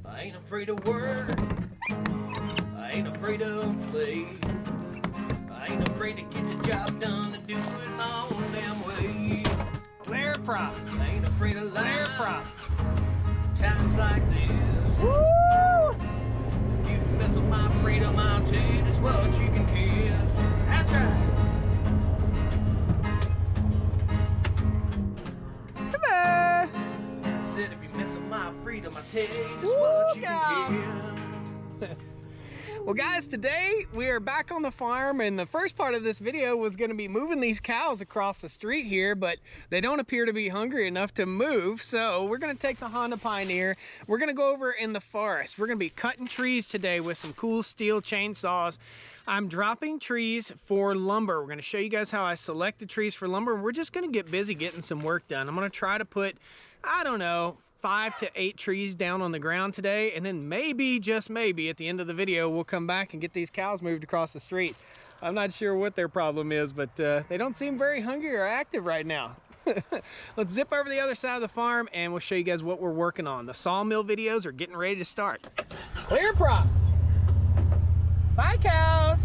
I ain't afraid of work. I ain't afraid of play. I ain't afraid to get the job done and do it my own damn way. Clear prop. I ain't afraid of Clear life. prop. Times like this. Woo! If you mess with my freedom, I'll tell you just what you can kiss. That's right. Come on. I said if you mess with my freedom, I'll tell you just what you can kiss. Well guys, today we are back on the farm, and the first part of this video was going to be moving these cows across the street here, but they don't appear to be hungry enough to move, so we're going to take the Honda Pioneer. We're going to go over in the forest. We're going to be cutting trees today with some cool steel chainsaws. I'm dropping trees for lumber. We're going to show you guys how I select the trees for lumber. We're just going to get busy getting some work done. I'm going to try to put, I don't know, 5 to 8 trees down on the ground today, and then maybe, just maybe, at the end of the video we'll come back and get these cows moved across the street. I'm not sure what their problem is, but they don't seem very hungry or active right now. Let's zip over the other side of the farm and we'll show you guys what we're working on. The sawmill videos are getting ready to start. Clear prop. Bye cows.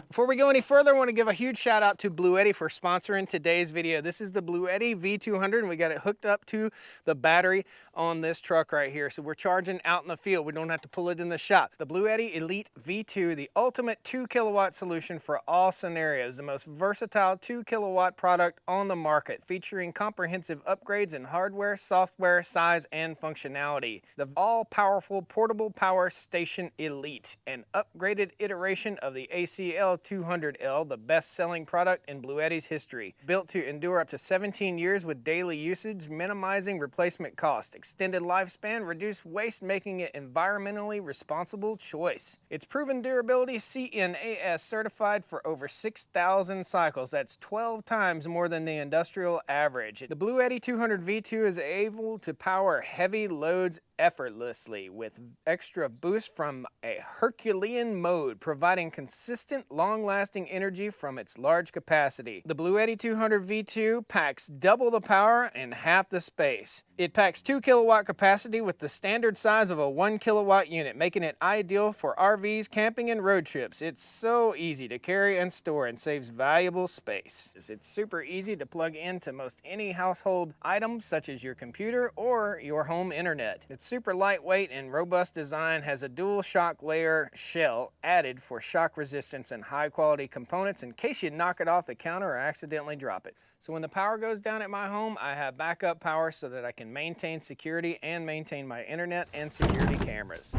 Before we go any further, I want to give a huge shout out to Bluetti for sponsoring today's video. This is the Bluetti V200, and we got it hooked up to the battery on this truck right here. So we're charging out in the field. We don't have to pull it in the shop. The Bluetti Elite V2, the ultimate 2 kilowatt solution for all scenarios. The most versatile 2 kilowatt product on the market, featuring comprehensive upgrades in hardware, software, size, and functionality. The all-powerful portable power station Elite, an upgraded iteration of the ACL 200L, the best-selling product in Bluetti's history. Built to endure up to 17 years with daily usage, minimizing replacement cost, extended lifespan, reduced waste, making it environmentally responsible choice. Its proven durability, CNAS certified for over 6,000 cycles. That's 12 times more than the industrial average. The Bluetti 200 V2 is able to power heavy loads effortlessly with extra boost from a Herculean mode, providing consistent, long-lasting energy from its large capacity. The Bluetti 200 V2 packs double the power and half the space. It packs 2 kilowatt capacity with the standard size of a 1 kilowatt unit, making it ideal for RVs, camping, and road trips. It's so easy to carry and store and saves valuable space. It's super easy to plug into most any household items such as your computer or your home internet. Its super lightweight and robust design has a dual shock layer shell added for shock resistance and high quality components in case you knock it off the counter or accidentally drop it. So when the power goes down at my home, I have backup power so that I can maintain security and maintain my internet and security cameras.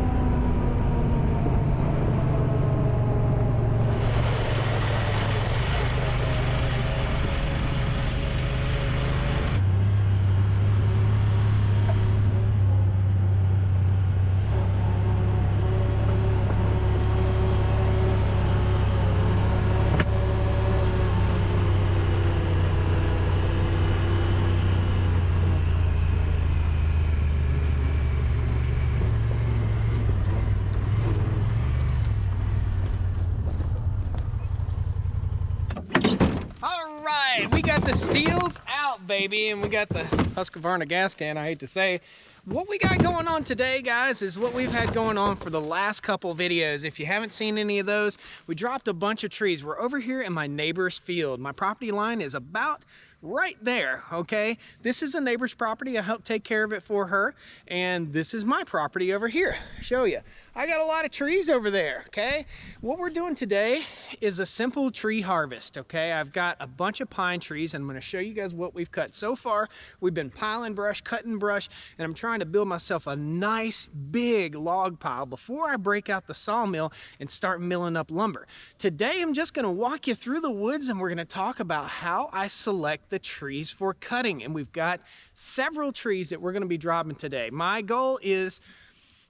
We got the steels out, baby, and we got the Husqvarna gas can, I hate to say. What we got going on today, guys, is what we've had going on for the last couple videos. If you haven't seen any of those, we dropped a bunch of trees. We're over here in my neighbor's field. My property line is about right there, okay? This is a neighbor's property. I helped take care of it for her. And this is my property over here. Show you. I got a lot of trees over there, okay? What we're doing today is a simple tree harvest, okay? I've got a bunch of pine trees, and I'm gonna show you guys what we've cut. So far, we've been piling brush, cutting brush, and I'm trying to build myself a nice big log pile before I break out the sawmill and start milling up lumber. Today, I'm just gonna walk you through the woods, and we're gonna talk about how I select the trees for cutting. And we've got several trees that we're gonna be dropping today. My goal is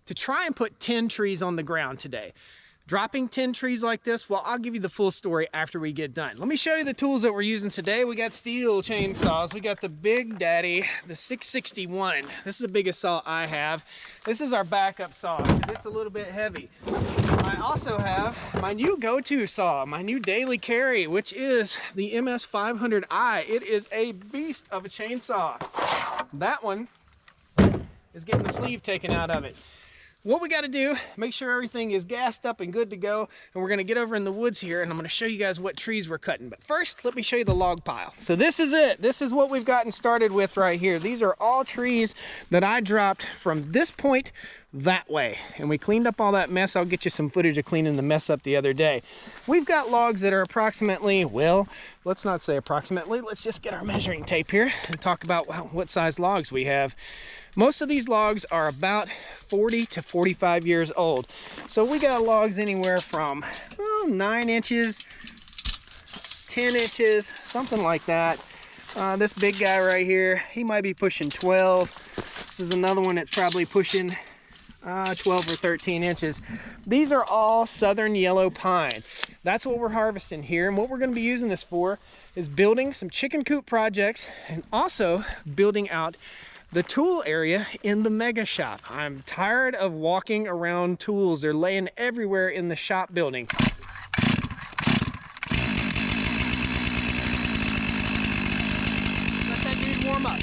to try and put 10 trees on the ground today. Dropping 10 trees like this, well, I'll give you the full story after we get done. Let me show you the tools that we're using today. We got steel chainsaws. We got the Big Daddy, the 661. This is the biggest saw I have. This is our backup saw because it's a little bit heavy. I also have my new go-to saw, my new daily carry, which is the MS500i. It is a beast of a chainsaw. That one is getting the sleeve taken out of it. What we got to do, make sure everything is gassed up and good to go, and we're going to get over in the woods here, and I'm going to show you guys what trees we're cutting. But first, let me show you the log pile. So this is it. This is what we've gotten started with right here. These are all trees that I dropped from this point that way, and we cleaned up all that mess. I'll get you some footage of cleaning the mess up the other day. We've got logs that are approximately, well, let's not say approximately, let's just get our measuring tape here and talk about what size logs we have. Most of these logs are about 40 to 45 years old. So we got logs anywhere from 9 inches, 10 inches, something like that. This big guy right here, he might be pushing 12. This is another one that's probably pushing 12 or 13 inches. These are all southern yellow pine. That's what we're harvesting here. And what we're going to be using this for is building some chicken coop projects and also building out the tool area in the mega shop. I'm tired of walking around tools. They're laying everywhere in the shop building. Let that dude warm up.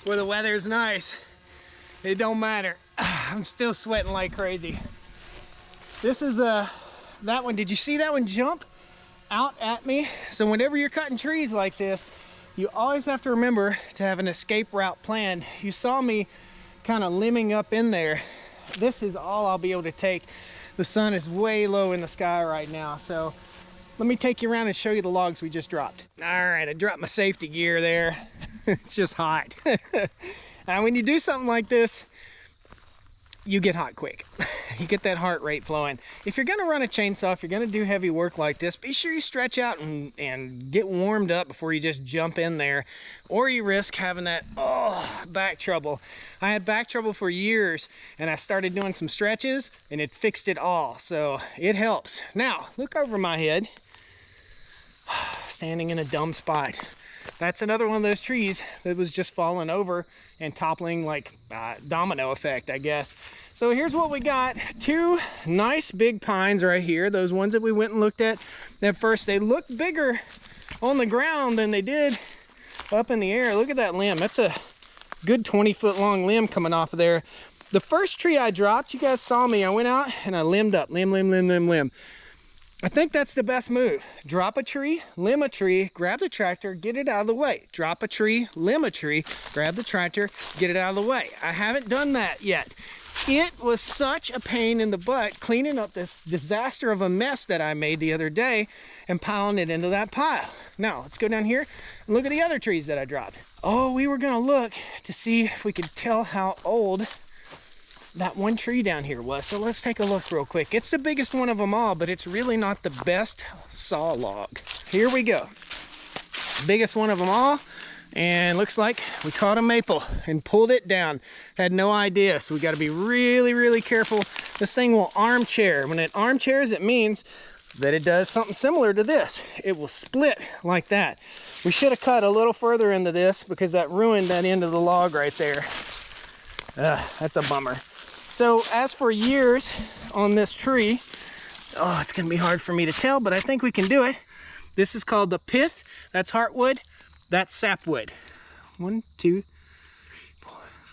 Where the weather's nice, it don't matter. I'm still sweating like crazy. This is that one. Did you see that one jump out at me? So whenever you're cutting trees like this, you always have to remember to have an escape route planned. You saw me kind of limbing up in there. This is all I'll be able to take. The sun is way low in the sky right now, so let me take you around and show you the logs we just dropped. All right, I dropped my safety gear there. It's just hot. Now, when you do something like this, you get hot quick. You get that heart rate flowing. If you're gonna run a chainsaw, if you're gonna do heavy work like this, be sure you stretch out and get warmed up before you just jump in there, or you risk having that back trouble. I had back trouble for years, and I started doing some stretches, and it fixed it all, so it helps. Now, look over my head. Standing in a dumb spot. That's another one of those trees that was just falling over and toppling like domino effect, I guess. So here's what we got. Two nice big pines right here. Those ones that we went and looked at first. They look bigger on the ground than they did up in the air. Look at that limb. That's a good 20-foot long limb coming off of there. The first tree I dropped, you guys saw me. I went out and I limbed up. Limb. I think that's the best move. Drop a tree, limb a tree, grab the tractor, get it out of the way. Drop a tree, limb a tree, grab the tractor, get it out of the way. I haven't done that yet. It was such a pain in the butt cleaning up this disaster of a mess that I made the other day and piling it into that pile. Now, let's go down here and look at the other trees that I dropped. Oh, we were gonna look to see if we could tell how old that one tree down here was. So let's take a look real quick. It's the biggest one of them all, but it's really not the best saw log. Here we go. Biggest one of them all, and looks like we caught a maple and pulled it down. Had no idea, so we got to be really careful. This thing will armchair. When it armchairs, it means that it does something similar to this. It will split like that. We should have cut a little further into this because that ruined that end of the log right there. That's a bummer. So as for years on this tree, it's gonna be hard for me to tell, but I think we can do it. This is called the pith. That's heartwood, that's sapwood. 1, 2, 4,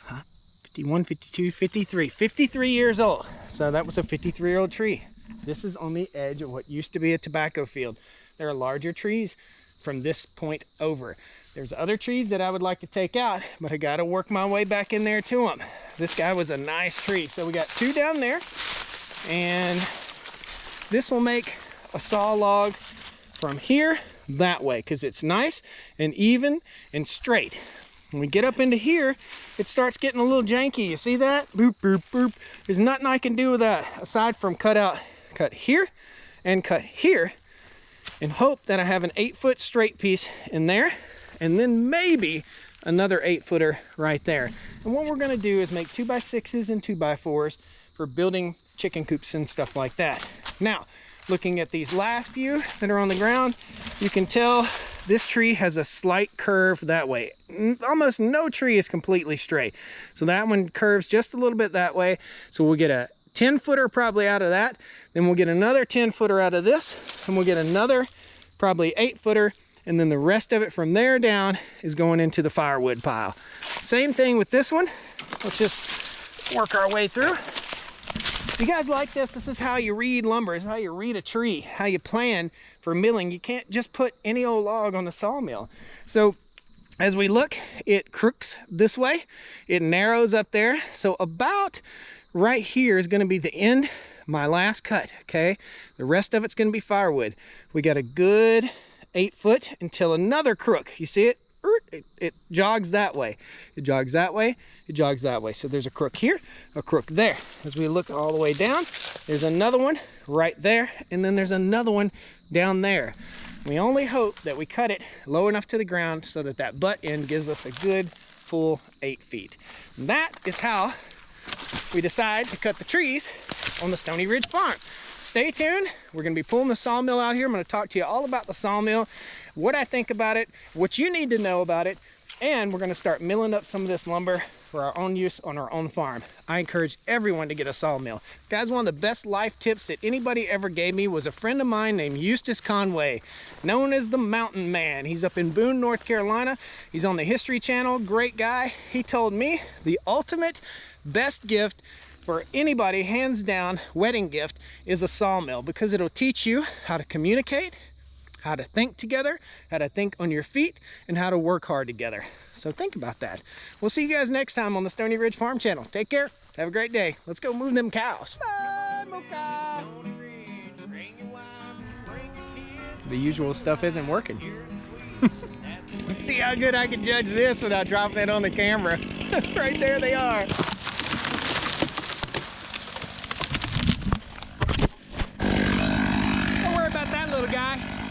5, 51, 52, 53. 53 years old. So that was a 53-year-old tree. This is on the edge of what used to be a tobacco field. There are larger trees from this point over. There's other trees that I would like to take out, but I gotta work my way back in there to them. This guy was a nice tree. So we got two down there, and this will make a saw log from here that way, because it's nice and even and straight. When we get up into here, it starts getting a little janky. You see that? Boop, boop, boop. There's nothing I can do with that aside from cut here and cut here, and hope that I have an 8-foot straight piece in there, and then maybe another 8-footer right there. And what we're gonna do is make 2x6s and 2x4s for building chicken coops and stuff like that. Now, looking at these last few that are on the ground, you can tell this tree has a slight curve that way. Almost no tree is completely straight. So that one curves just a little bit that way. So we'll get a 10-footer probably out of that. Then we'll get another 10-footer out of this. And we'll get another probably 8-footer. And then the rest of it from there down is going into the firewood pile. Same thing with this one. Let's just work our way through. You guys like this? This is how you read lumber. This is how you read a tree, how you plan for milling. You can't just put any old log on the sawmill. So as we look, it crooks this way. It narrows up there. So about right here is going to be the end, my last cut, okay? The rest of it's going to be firewood. We got a good 8 foot until another crook. You see it? It jogs that way. It jogs that way. It jogs that way. So there's a crook here, a crook there. As we look all the way down, there's another one right there, and then there's another one down there. We only hope that we cut it low enough to the ground so that that butt end gives us a good full 8 feet. And that is how we decide to cut the trees on the Stoney Ridge farm. Stay tuned. We're going to be pulling the sawmill out here. I'm going to talk to you all about the sawmill, what I think about it, what you need to know about it, and we're going to start milling up some of this lumber for our own use on our own farm. I encourage everyone to get a sawmill. Guys, one of the best life tips that anybody ever gave me was a friend of mine named Eustace Conway, known as the Mountain Man. He's up in Boone, North Carolina. He's on the History Channel. Great guy. He told me the ultimate best gift for anybody, hands down, wedding gift, is a sawmill, because it'll teach you how to communicate, how to think together, how to think on your feet, and how to work hard together. So think about that. We'll see you guys next time on the Stoney Ridge Farm Channel. Take care. Have a great day. Let's go move them cows. Bye, Mocha. The usual stuff isn't working. Let's see how good I can judge this without dropping it on the camera. Right there they are.